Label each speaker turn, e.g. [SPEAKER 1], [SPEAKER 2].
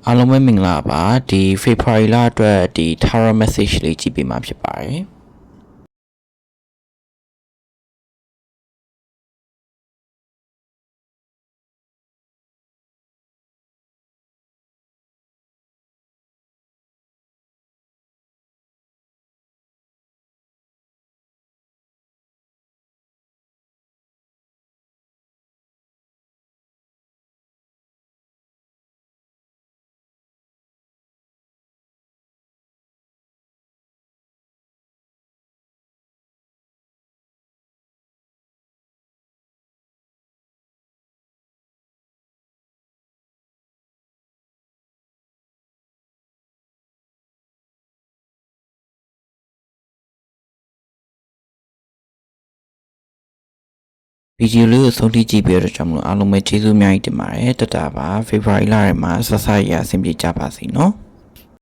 [SPEAKER 1] အားလုံးပဲမင်္ဂလာပါဒီ February လအတွက်ဒီ Tarot message လေးကြည့်ပေးမှာဖြစ်ပါတယ်ဗီဒီယိုလေးကိုဆုံးထိကြည့်ပြီးတော့ကျွန်တော်အားလုံးပဲကျေးဇူးအများကြီးတင်ပါတယ်တတပါ February လထဲမှာဆက်ဆက်ရအဆင်ပြေကြပါစေနော်